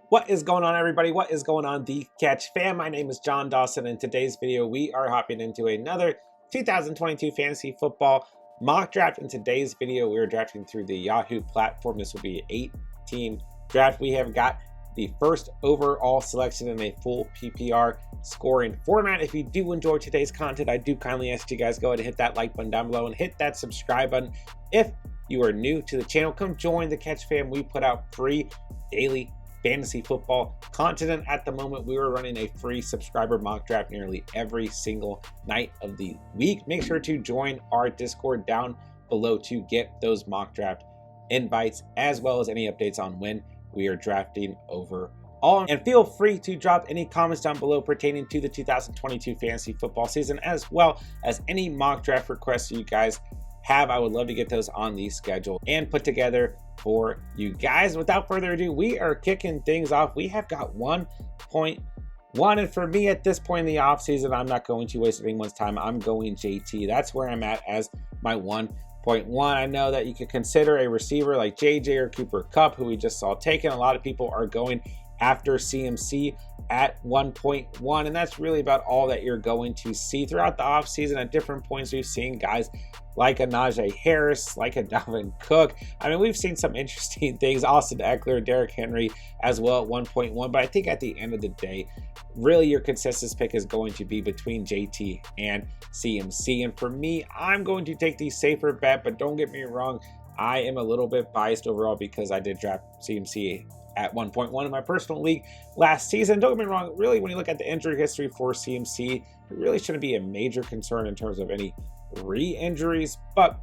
What is going on, everybody? What is going on, The Catch fam? My name is Jon Dawson. In today's video, we are hopping into another 2022 fantasy football mock draft. In today's video, we are drafting through the Yahoo platform. This will be an 8-team draft. We have got the first overall selection in a full PPR scoring format. If you do enjoy today's content, I do kindly ask you guys go ahead and hit that like button down below and hit that subscribe button. If you are new to the channel, come join The Catch fam. We put out free daily fantasy football content. At the moment, we are running a free subscriber mock draft nearly every single night of the week. Make sure to join our Discord down below to get those mock draft invites, as well as any updates on when we are drafting overall. And feel free to drop any comments down below pertaining to the 2022 fantasy football season, as well as any mock draft requests you guys have. I would love to get those on the schedule and put together for you guys. Without further ado, we are kicking things off. We have got 1.1, and for me at this point in the offseason, I'm not going to waste anyone's time. I'm going JT. That's where I'm at as my 1.1. I know that you could consider a receiver like JJ or Cooper Kupp, who we just saw taken. A lot of people are going after CMC at 1.1, and that's really about all that you're going to see throughout the offseason. At different points, we've seen guys like a Najee Harris, like a Dalvin Cook. I mean, we've seen some interesting things. Austin Eckler, Derrick Henry as well at 1.1. But I think at the end of the day, really your consensus pick is going to be between JT and CMC. And for me, I'm going to take the safer bet, but don't get me wrong, I am a little bit biased overall because I did draft CMC at 1.1 in my personal league last season. Don't get me wrong, really, when you look at the injury history for CMC, it really shouldn't be a major concern in terms of any re-injuries, but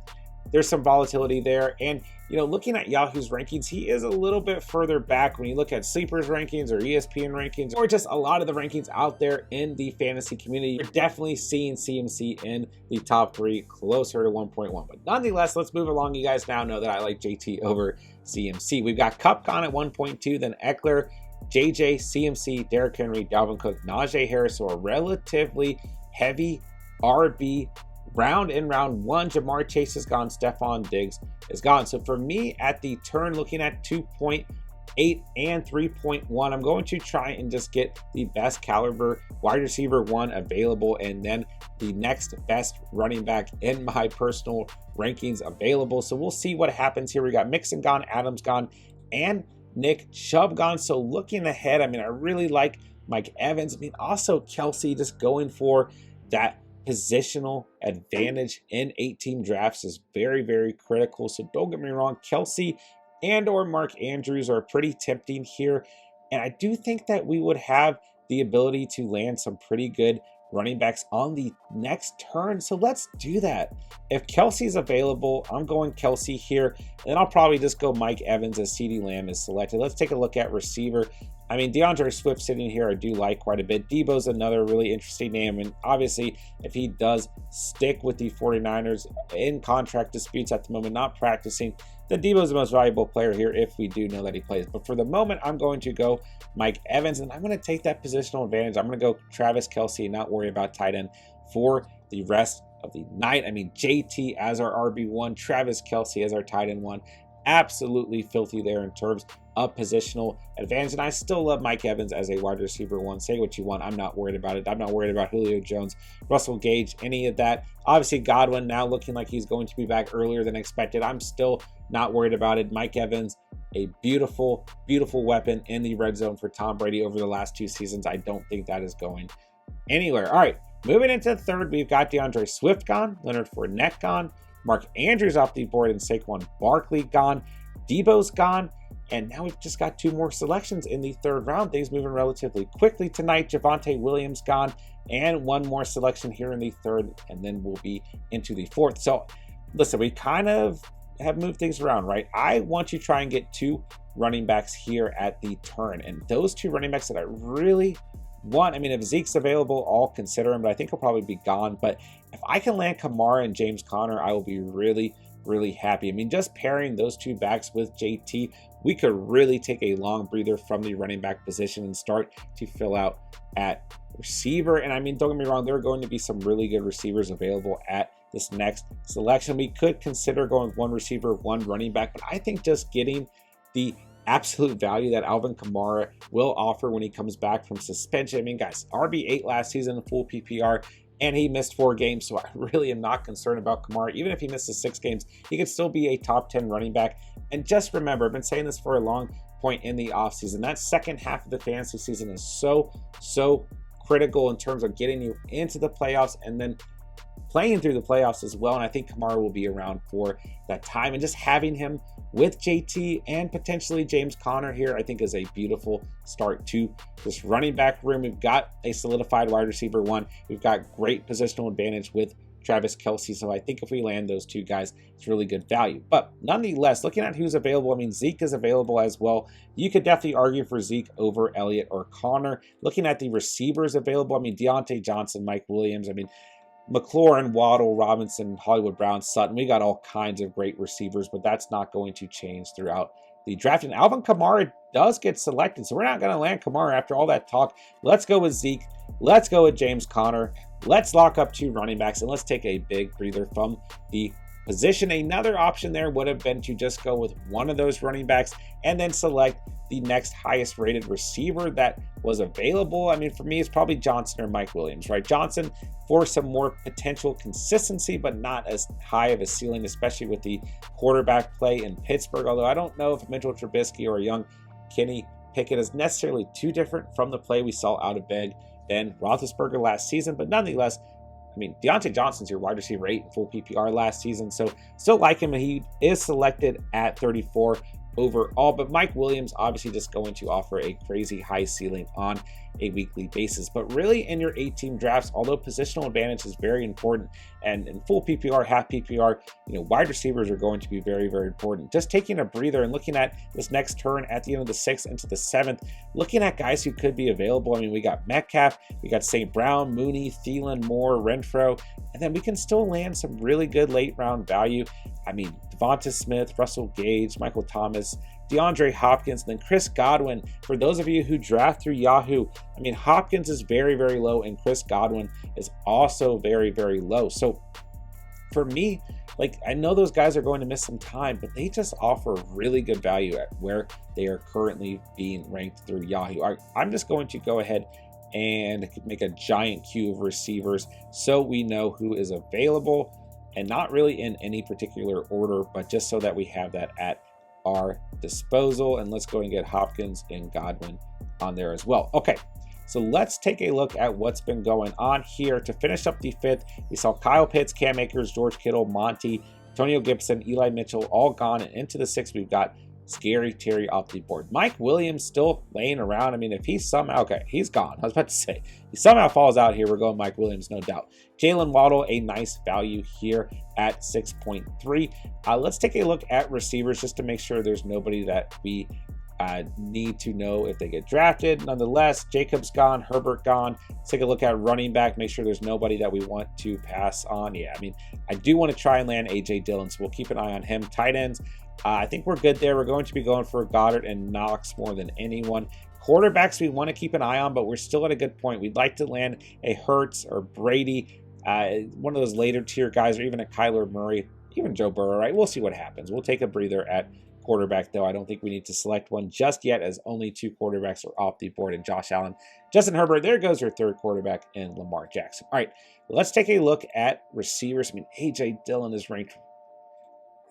there's some volatility there. And you know, looking at Yahoo's rankings, he is a little bit further back when you look at sleepers rankings or ESPN rankings, or just a lot of the rankings out there in the fantasy community. You're definitely seeing CMC in the top 3, closer to 1.1. But nonetheless, let's move along. You guys now know that I like JT over CMC. We've got Kupp gone at 1.2, then Eckler, JJ, CMC, Derrick Henry, Dalvin Cook, Najee Harris. So a relatively heavy RB round. In round 1, Jamar Chase is gone, Stephon Diggs is gone. So for me at the turn, looking at 2.8 and 3.1, I'm going to try and just get the best caliber wide receiver 1 available, and then the next best running back in my personal rankings available. So we'll see what happens here. We got Mixon gone, Adams gone, and Nick Chubb gone. So looking ahead, I mean, I really like Mike Evans. I mean, also Kelsey, just going for that positional advantage in 8-team drafts is very, very critical. So don't get me wrong, Kelsey and or Mark Andrews are pretty tempting here. And I do think that we would have the ability to land some pretty good running backs on the next turn. So let's do that. If Kelsey's available, I'm going Kelsey here. And then I'll probably just go Mike Evans as CeeDee Lamb is selected. Let's take a look at receiver. I mean, DeAndre Swift sitting here, I do like quite a bit. Debo's another really interesting name. And obviously, if he does stick with the 49ers in contract disputes at the moment, not practicing, then Debo's the most valuable player here if we do know that he plays. But for the moment, I'm going to go Mike Evans, and I'm going to take that positional advantage. I'm going to go Travis Kelce and not worry about tight end for the rest of the night. I mean, JT as our RB1, Travis Kelce as our tight end 1. Absolutely filthy there in terms of positional advantage. And I still love Mike Evans as a wide receiver 1. Say what you want. I'm not worried about it. I'm not worried about Julio Jones, Russell Gage, any of that. Obviously, Godwin now looking like he's going to be back earlier than expected. I'm still not worried about it. Mike Evans, a beautiful, beautiful weapon in the red zone for Tom Brady over the last 2 seasons. I don't think that is going anywhere. All right, moving into the third, we've got DeAndre Swift gone, Leonard Fournette gone, Mark Andrews off the board, and Saquon Barkley gone. Debo's gone. And now we've just got 2 more selections in the third round. Things moving relatively quickly tonight. Javonte Williams gone, and 1 more selection here in the third, and then we'll be into the fourth. So listen, we kind of have moved things around, right? I want you to try and get 2 running backs here at the turn. And those 2 running backs that I really want, I mean, if Zeke's available, I'll consider him, but I think he'll probably be gone. But if I can land Kamara and James Conner, I will be really, really happy. I mean, just pairing those 2 backs with JT, we could really take a long breather from the running back position and start to fill out at receiver. And I mean, don't get me wrong, there are going to be some really good receivers available at this next selection. We could consider going 1 receiver, 1 running back, but I think just getting the absolute value that Alvin Kamara will offer when he comes back from suspension. I mean, guys, RB8 last season, full PPR, and he missed 4 games, so I really am not concerned about Kamara. Even if he misses 6 games, he could still be a top 10 running back. And just remember, I've been saying this for a long point in the offseason, that second half of the fantasy season is so critical in terms of getting you into the playoffs and then playing through the playoffs as well. And I think Kamara will be around for that time, and just having him with JT and potentially James Conner here, I think is a beautiful start to this running back room. We've got a solidified wide receiver 1. We've got great positional advantage with Travis Kelce. So I think if we land those 2 guys, it's really good value. But nonetheless, looking at who's available, I mean, Zeke is available as well. You could definitely argue for Zeke over Elliott or Connor. Looking at the receivers available, I mean, Deontay Johnson, Mike Williams, I mean, McLaurin, Waddle, Robinson, Hollywood Brown, Sutton. We got all kinds of great receivers, but that's not going to change throughout the draft. And Alvin Kamara does get selected, so we're not going to land Kamara after all that talk. Let's go with Zeke. Let's go with James Conner. Let's lock up 2 running backs, and let's take a big breather from the position. Another option there would have been to just go with one of those running backs and then select the next highest rated receiver that was available. I mean, for me, it's probably Johnson or Mike Williams, right? Johnson for some more potential consistency, but not as high of a ceiling, especially with the quarterback play in Pittsburgh. Although I don't know if Mitchell Trubisky or a young Kenny Pickett is necessarily too different from the play we saw out of Ben Roethlisberger last season, but nonetheless, I mean, Deontay Johnson's your wide receiver 8 in full PPR last season, so still like him, and he is selected at 34 overall. But Mike Williams obviously just going to offer a crazy high ceiling on a weekly basis. But really, in your 8-team drafts, although positional advantage is very important, and in full PPR, half PPR, wide receivers are going to be very important. Just taking a breather and looking at this next turn at the end of the 6th into the 7th, looking at guys who could be available. I mean, we got Metcalf, we got St. Brown, Mooney, Thielen, Moore, Renfro, and then we can still land some really good late round value. I mean, Devonta Smith, Russell Gage, Michael Thomas, DeAndre Hopkins, and then Chris Godwin. For those of you who draft through Yahoo, I mean, Hopkins is very low, and Chris Godwin is also very low. So for me, like, I know those guys are going to miss some time, but they just offer really good value at where they are currently being ranked through Yahoo. I'm just going to go ahead and make a giant queue of receivers so we know who is available, and not really in any particular order, but just so that we have that at our disposal. And let's go and get Hopkins and Godwin on there as well. Okay, so let's take a look at what's been going on here. To finish up the 5th, we saw Kyle Pitts, Cam Akers, George Kittle, Monty, Antonio Gibson, Eli Mitchell, all gone. And into the 6th, we've got Scary Terry off the board. Mike Williams still laying around. I mean, if he's somehow, okay, he's gone. I was about to say, he somehow falls out here, we're going Mike Williams, no doubt. Jalen Waddle, a nice value here at 6.3. Let's take a look at receivers just to make sure there's nobody that we need to know if they get drafted. Nonetheless, Jacobs gone, Herbert gone. Let's take a look at running back, make sure there's nobody that we want to pass on. Yeah, I mean, I do want to try and land A.J. Dillon, so we'll keep an eye on him. Tight ends, I think we're good there. We're going to be going for Goddard and Knox more than anyone. Quarterbacks we want to keep an eye on, but we're still at a good point. We'd like to land a Hurts or Brady, one of those later tier guys, or even a Kyler Murray, even Joe Burrow, right? We'll see what happens. We'll take a breather at quarterback, though. I don't think we need to select one just yet, as only 2 quarterbacks are off the board, and Josh Allen, Justin Herbert. There goes your 3rd quarterback in Lamar Jackson. All right, let's take a look at receivers. I mean, A.J. Dillon is ranked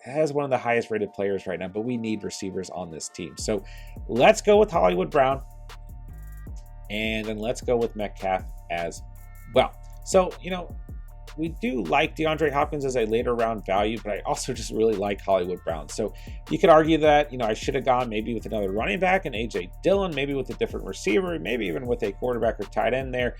as one of the highest rated players right now, but we need receivers on this team. So let's go with Hollywood Brown, and then let's go with Metcalf as well. So, we do like DeAndre Hopkins as a later round value, but I also just really like Hollywood Brown. So you could argue that, I should have gone maybe with another running back and A.J. Dillon, maybe with a different receiver, maybe even with a quarterback or tight end there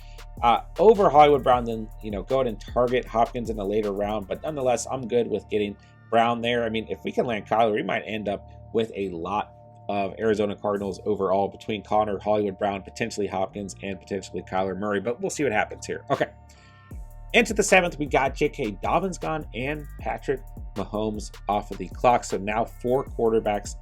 over Hollywood Brown. Then, go ahead and target Hopkins in a later round. But nonetheless, I'm good with getting Brown there. I mean, if we can land Kyler, we might end up with a lot of Arizona Cardinals overall between Connor, Hollywood Brown, potentially Hopkins, and potentially Kyler Murray. But we'll see what happens here. Okay. Into the 7th, we got J.K. Dobbins gone and Patrick Mahomes off of the clock. So now 4 quarterbacks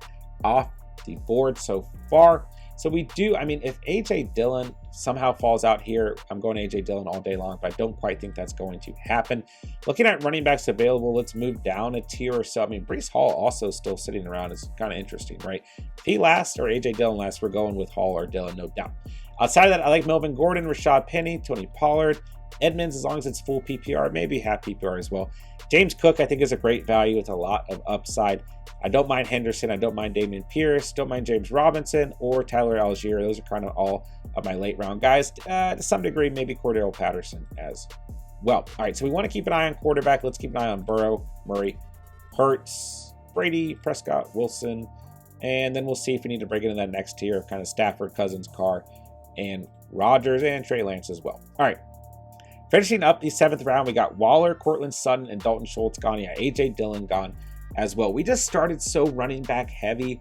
off the board so far. So we do, I mean, if A.J. Dillon somehow falls out here, I'm going A.J. Dillon all day long, but I don't quite think that's going to happen. Looking at running backs available, let's move down a tier or so. I mean, Breece Hall also still sitting around is kind of interesting, right? If he lasts or A.J. Dillon lasts, we're going with Hall or Dillon, no doubt. Outside of that, I like Melvin Gordon, Rashad Penny, Tony Pollard, Edmonds, as long as it's full PPR, maybe half PPR as well. James Cook, I think, is a great value with a lot of upside. I don't mind Henderson. I don't mind Dameon Pierce. Don't mind James Robinson or Tyler Algier. Those are kind of all of my late round guys. To some degree, maybe Cordero Patterson as well. All right, so we want to keep an eye on quarterback. Let's keep an eye on Burrow, Murray, Hurts, Brady, Prescott, Wilson, and then we'll see if we need to break into that next tier of kind of Stafford, Cousins, Carr, and Rodgers, and Trey Lance as well. All right. Finishing up the 7th round, we got Waller, Cortland Sutton, and Dalton Schultz gone. Yeah, A.J. Dillon gone as well. We just started so running back heavy.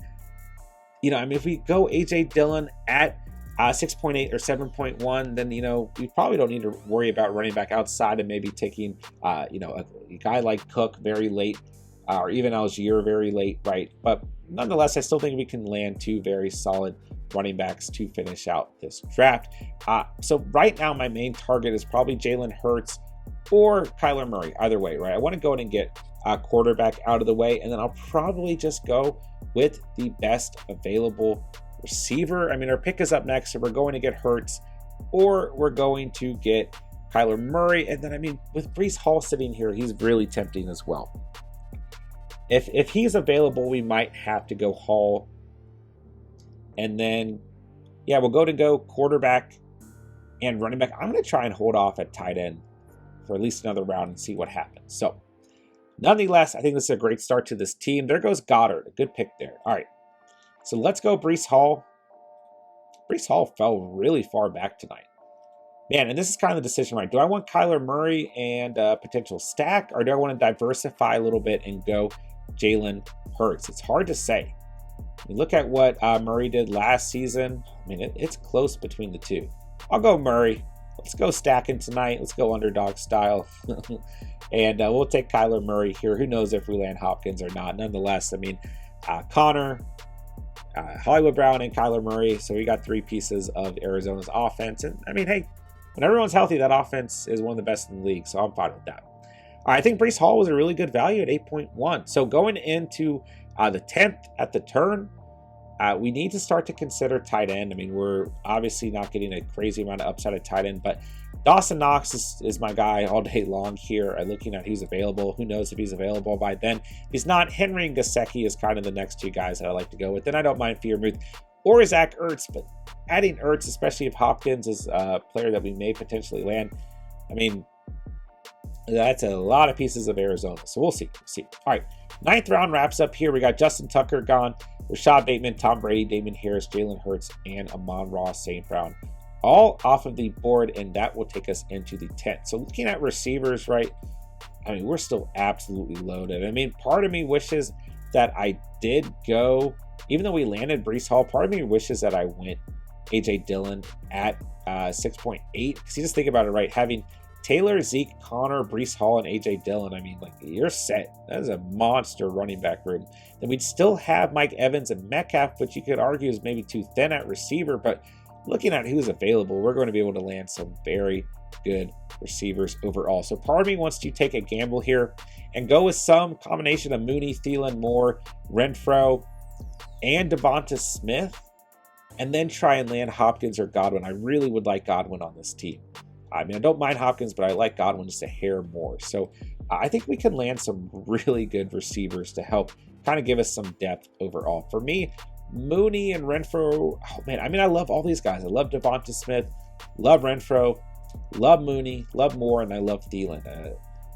You know, I mean, if we go A.J. Dillon at 6.8 or 7.1, then, you know, we probably don't need to worry about running back outside of maybe taking, you know, a guy like Cook very late or even Algier very late, right? But nonetheless, I still think we can land 2 very solid running backs to finish out this draft. So right now, my main target is probably Jalen Hurts or Kyler Murray, either way, right? I want to go in and get a quarterback out of the way, and then I'll probably just go with the best available receiver. I mean, our pick is up next, so we're going to get Hurts or we're going to get Kyler Murray. And then, I mean, with Breece Hall sitting here, he's really tempting as well. If he's available, we might have to go Hall. And then, yeah, we'll go quarterback and running back. I'm going to try and hold off at tight end for at least another round and see what happens. So, nonetheless, I think this is a great start to this team. There goes Goddard. A good pick there. All right. So, let's go Breece Hall. Breece Hall fell really far back tonight. Man, and this is kind of the decision, right? Do I want Kyler Murray and a potential stack, or do I want to diversify a little bit and go Jalen Hurts? It's hard to say. You look at what Murray did last season. I mean, it's close between the two. I'll go Murray. Let's go stacking tonight. Let's go underdog style. And we'll take Kyler Murray here. Who knows if we land Hopkins or not. Nonetheless, I mean, Connor, Hollywood Brown, and Kyler Murray. So we got 3 pieces of Arizona's offense. And, I mean, hey, when everyone's healthy, that offense is one of the best in the league. So I'm fine with that. I think Breece Hall was a really good value at 8.1. So going into the 10th at the turn, we need to start to consider tight end. I mean, we're obviously not getting a crazy amount of upside at tight end, but Dawson Knox is my guy all day long here. Looking at who's available. Who knows if he's available by then. If he's not, Henry and Gesicki is kind of the next 2 guys that I like to go with. Then I don't mind Freiermuth or Zach Ertz, but adding Ertz, especially if Hopkins is a player that we may potentially land, I mean, that's a lot of pieces of Arizona. So we'll see. All right. 9th round wraps up here. We got Justin Tucker gone, Rashad Bateman, Tom Brady, Damon Harris, Jalen Hurts, and Amon-Ra St. Brown, all off of the board, and that will take us into the 10th. So looking at receivers, right, I mean, we're still absolutely loaded. I mean, part of me wishes that I did go, even though we landed Breece Hall, part of me wishes that I went A.J. Dillon at 6.8, because you just think about it, right, having Taylor, Zeke, Connor, Breece Hall, and A.J. Dillon, I mean, like, you're set. That is a monster running back room. Then we'd still have Mike Evans and Metcalf, which you could argue is maybe too thin at receiver, but looking at who's available, we're going to be able to land some very good receivers overall. So part of me wants to take a gamble here and go with some combination of Mooney, Thielen, Moore, Renfro, and Devonta Smith, and then try and land Hopkins or Godwin. I really would like Godwin on this team. I mean, I don't mind Hopkins, but I like Godwin just a hair more. So I think we can land some really good receivers to help kind of give us some depth overall. For me, Mooney and Renfro, oh man, I mean, I love all these guys. I love Devonta Smith, love Renfro, love Mooney, love Moore, and I love Thielen.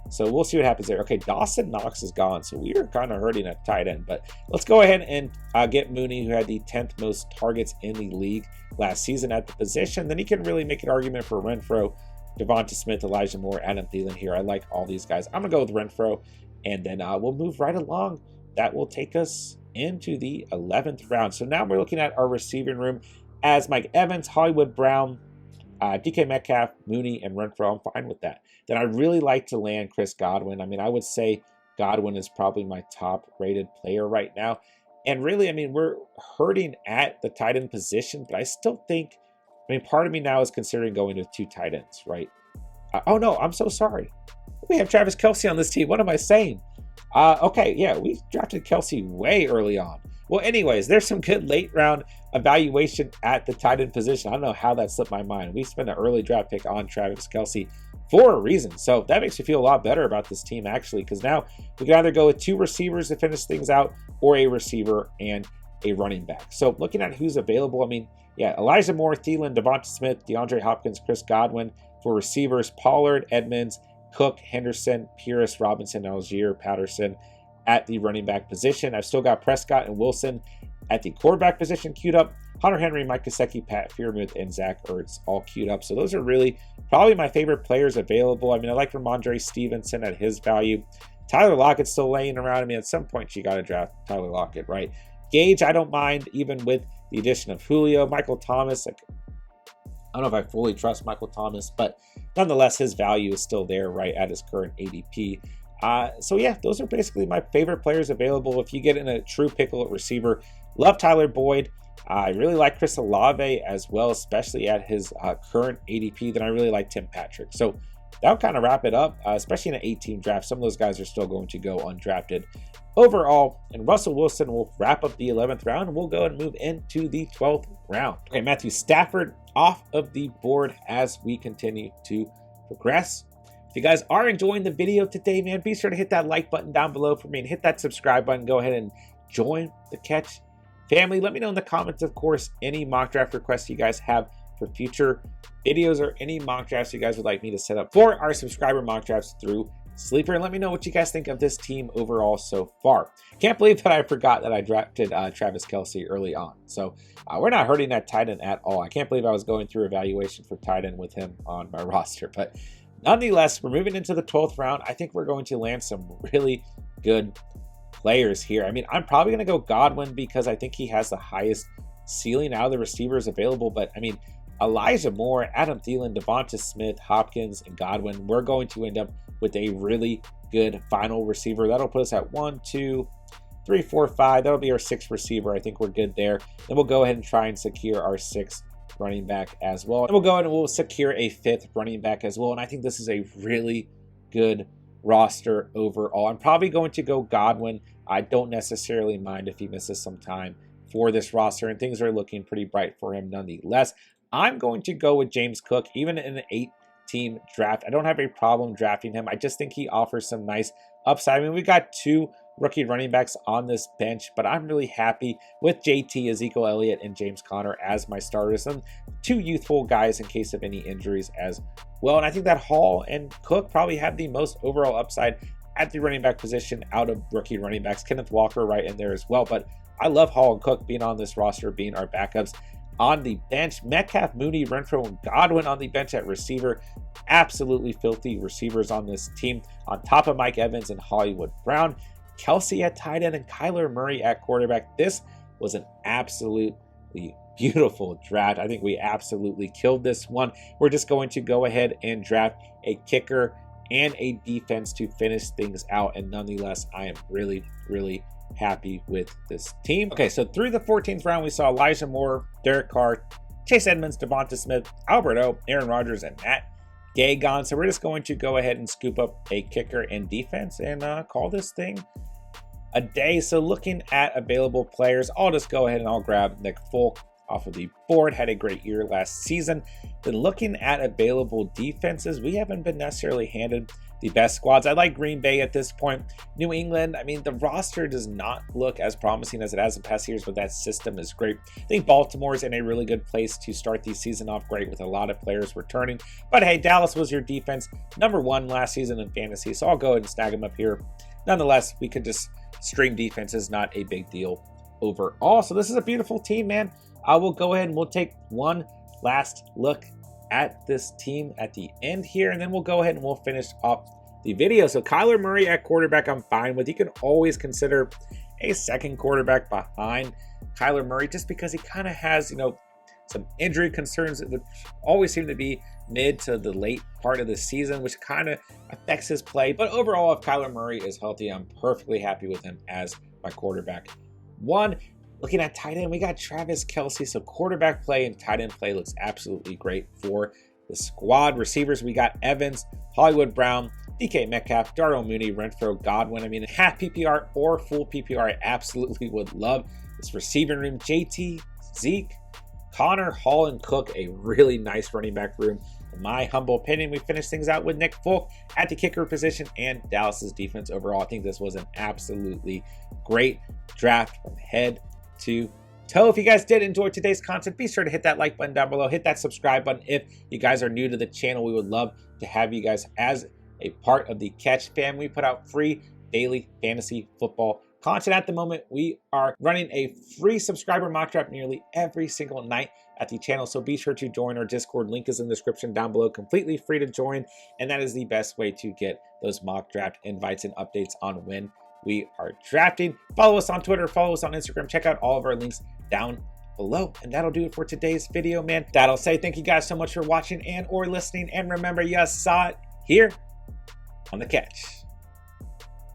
So we'll see what happens there. Okay, Dawson Knox is gone, so we are kind of hurting at tight end. But let's go ahead and get Mooney, who had the 10th most targets in the league last season at the position. Then he can really make an argument for Renfro, Devonta Smith, Elijah Moore, Adam Thielen here. I like all these guys. I'm going to go with Renfro, and then we'll move right along. That will take us into the 11th round. So now we're looking at our receiving room as Mike Evans, Hollywood Brown, DK Metcalf, Mooney, and Renfro. I'm fine with that. Then I really like to land Chris Godwin. I mean, I would say Godwin is probably my top rated player right now. And really, I mean, we're hurting at the tight end position, but I still think, I mean, part of me now is considering going with 2 tight ends, right? Oh no, I'm so sorry. We have Travis Kelce on this team. What am I saying? Okay, yeah, we drafted Kelce way early on. Well, anyways, there's some good late round evaluation at the tight end position. I don't know how that slipped my mind. We spent an early draft pick on Travis Kelce for a reason. So that makes me feel a lot better about this team, actually, because now we can either go with 2 receivers to finish things out or a receiver and a running back. So looking at who's available, I mean, yeah, Elijah Moore, Thielen, Devonta Smith, DeAndre Hopkins, Chris Godwin. For receivers, Pollard, Edmonds, Cook, Henderson, Pierce, Robinson, Algier, Patterson at the running back position. I've still got Prescott and Wilson at the quarterback position queued up. Hunter Henry, Mike Gesicki, Pat Freiermuth, and Zach Ertz all queued up. So those are really probably my favorite players available. I mean, I like Ramondre Stevenson at his value. Tyler Lockett's still laying around. I mean, at some point you got to draft Tyler Lockett, right? Gage, I don't mind, even with the addition of Julio. Michael Thomas, like, I don't know if I fully trust Michael Thomas, but nonetheless, his value is still there, right, at his current ADP. So yeah, those are basically my favorite players available. If you get in a true pickle at receiver, love Tyler Boyd. I really like Chris Olave as well, especially at his current ADP. Then I really like Tim Patrick. So that'll kind of wrap it up, especially in an 8-team draft. Some of those guys are still going to go undrafted overall. And Russell Wilson will wrap up the 11th round, and we'll go and move into the 12th round. Okay, Matthew Stafford off of the board as we continue to progress. If you guys are enjoying the video today, man, be sure to hit that like button down below for me and hit that subscribe button. Go ahead and join the Catch family. Let me know in the comments, of course, any mock draft requests you guys have for future videos or any mock drafts you guys would like me to set up for our subscriber mock drafts through Sleeper. And let me know what you guys think of this team overall so far. Can't believe that I forgot that I drafted Travis Kelce early on. So we're not hurting that tight end at all. I can't believe I was going through evaluation for tight end with him on my roster. But nonetheless, we're moving into the 12th round. I think we're going to land some really good players here. I mean, I'm probably going to go Godwin because I think he has the highest ceiling out of the receivers available. But I mean, Elijah Moore, Adam Thielen, Devonta Smith, Hopkins, and Godwin, we're going to end up with a really good final receiver. That'll put us at 1, 2, 3, 4, 5. That'll be our 6th receiver. I think we're good there. Then we'll go ahead and try and secure our 6th running back as well. And we'll go ahead and we'll secure a 5th running back as well. And I think this is a really good roster overall. I'm probably going to go Godwin. I don't necessarily mind if he misses some time for this roster, and things are looking pretty bright for him nonetheless. I'm going to go with James Cook, even in an 8-team draft. I don't have a problem drafting him. I just think he offers some nice upside. I mean, we got 2 rookie running backs on this bench, but I'm really happy with JT, Ezekiel Elliott, and James Conner as my starters, and 2 youthful guys in case of any injuries as well. And I think that Hall and Cook probably have the most overall upside at the running back position out of rookie running backs. Kenneth Walker right in there as well, but I love Hall and Cook being on this roster, being our backups. On the bench, Metcalf, Mooney, Renfro, and Godwin on the bench at receiver. Absolutely filthy receivers on this team. On top of Mike Evans and Hollywood Brown. Kelce at tight end and Kyler Murray at quarterback. This was an absolutely beautiful draft. I think we absolutely killed this one. We're just going to go ahead and draft a kicker and a defense to finish things out. And nonetheless, I am really, really happy with this team. Okay, so through the 14th round, we saw Elijah Moore, Derek Carr, Chase Edmonds, Devonta Smith, Alberto, Aaron Rodgers, and Matt Gay gone. So we're just going to go ahead and scoop up a kicker and defense and call this thing a day. So looking at available players, I'll just go ahead and I'll grab Nick Folk off of the board. Had a great year last season. Then looking at available defenses, we haven't been necessarily handed the best squads. I like Green Bay at this point. New England, I mean, the roster does not look as promising as it has in past years, but that system is great. I think Baltimore's in a really good place to start the season off great with a lot of players returning. But hey, Dallas was your defense #1 last season in fantasy, so I'll go ahead and snag them up here. Nonetheless, we could just stream defense is not a big deal overall. So this is a beautiful team, man. I will go ahead and we'll take one last look at this team at the end here, and then we'll go ahead and we'll finish off the video. So Kyler Murray at quarterback, I'm fine with. You can always consider a second quarterback behind Kyler Murray just because he kind of has, some injury concerns that would always seem to be mid to the late part of the season, which kind of affects his play. But overall, if Kyler Murray is healthy, I'm perfectly happy with him as my quarterback 1. Looking at tight end, we got Travis Kelce. So quarterback play and tight end play looks absolutely great for the squad. Receivers, we got Evans, Hollywood Brown, DK Metcalf, Darnell Mooney, Renfro, Godwin. I mean, half PPR or full PPR, I absolutely would love this receiving room. JT, Zeke, Connor, Hall, and Cook, a really nice running back room. In my humble opinion, we finished things out with Nick Folk at the kicker position and Dallas's defense overall. I think this was an absolutely great draft from head to toe. If you guys did enjoy today's content, be sure to hit that like button down below. Hit that subscribe button. If you guys are new to the channel, we would love to have you guys as a part of the Catch family. We put out free daily fantasy football content. At the moment, we are running a free subscriber mock draft nearly every single night at the channel, so be sure to join our Discord. Link is in the description down below. Completely free to join, and that is the best way to get those mock draft invites and updates on when we are drafting. Follow us on Twitter, follow us on Instagram, check out all of our links down below. And that'll do it for today's video, man. That'll say thank you guys so much for watching and or listening, and remember, you saw it here on the Catch.